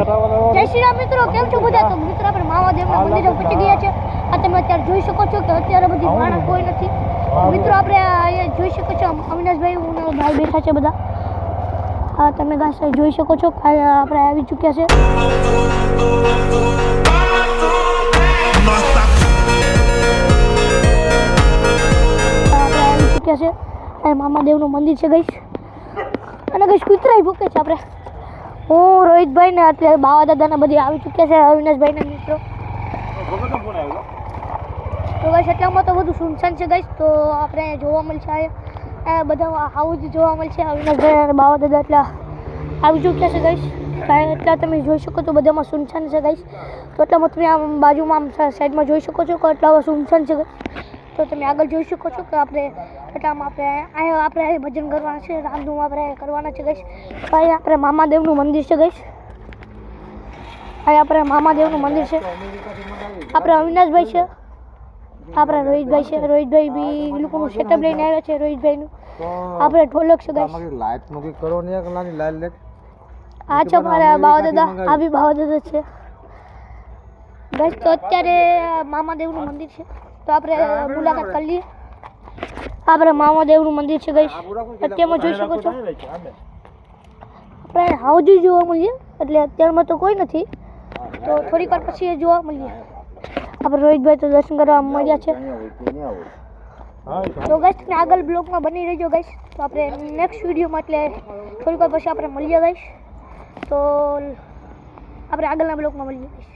જય શ્રી રામ મિત્રો, કેમ છો બધા? તો મિત્રો આપણે મહાદેવના મંદિરે પહોંચી ગયા છે. આ તમે અત્યારે જોઈ શકો છો કે અત્યારે બધી માણસ કોઈ નથી. મિત્રો આપણે અહીંયા જોઈ શકો છો અવિનાશભાઈ ભાઈ બેઠા છે બધા. હા તમે ગાઈસ જોઈ શકો છો આપણે આવી ચૂક્યા છે. આપણે આવી ચૂક્યા છે. આ મહાદેવનું મંદિર છે ગાઈસ. અને ગાઈસ કૂતરાય ભૂકે છે. આપણે હું રોહિતભાઈ ને અત્યારે બાવા દાદાને બધી આવી ચૂક્યા છે. અવિનાશભાઈ ને મિત્રો તો ગાઈસ એટલામાં તો બધું સુનસાન છે ગાઈસ. તો આપણે જોવા મળશે બધા હાઉસ જોવા મળશે. અવિનાશભાઈ અને બાવા દાદા એટલા આવી ચૂક્યા છે ગાઈસ. એટલા તમે જોઈ શકો છો બધામાં સુનસાન છે ગાઈસ. તો એટલામાં તમે આમ બાજુમાં આમ સાઈડમાં જોઈ શકો છો કે એટલા સુનસાન છે ગાઈસ. તો તમે આગળ જોઈ શકો છો કે આપણે એટલામાં આપણે ભજન કરવાના છે, રામધૂન આપણે કરવાના છે ગાઈસ. અહીં આપણે મહાદેવનું મંદિર છે ગાઈસ. અહીં આપણે મહાદેવનું મંદિર છે. આપણે અવિનાશભાઈ છે, આપણે રોહિતભાઈ છે. રોહિતભાઈ બી એ લોકોનું સેટઅપ લઈને આવ્યા છે. રોહિતભાઈનું આપણે ઢોલક છે ગાઈસ. લાઈટ મૂકી કરો ને એકલાની લાઈટ આ છે મારા બાવા દાદા. આ બી બાવા દાદા છે ગાઈસ. તો અત્યારે મહાદેવનું મંદિર છે તો આપણે મુલાકાત કરી લઈએ. આપણે મહાદેવનું મંદિર છે ગાઈસ. અત્યારમાં જોઈ શકો છો આપણે હાઉજી જોવા મળીએ. એટલે અત્યારમાં તો કોઈ નથી, તો થોડીક વાર પછી જોવા મળીએ. આપણે રોહિતભાઈ તો દર્શન કરવા મળ્યા છે. તો ગાઈસ તમે આગળ બ્લોગમાં બની રહેજો ગાઈસ. તો આપણે નેક્સ્ટ વિડીયોમાં એટલે થોડીક વાર પછી આપણે મળીએ ગાઈસ. તો આપણે આગળના બ્લોગમાં મળીએ ગાઈસ.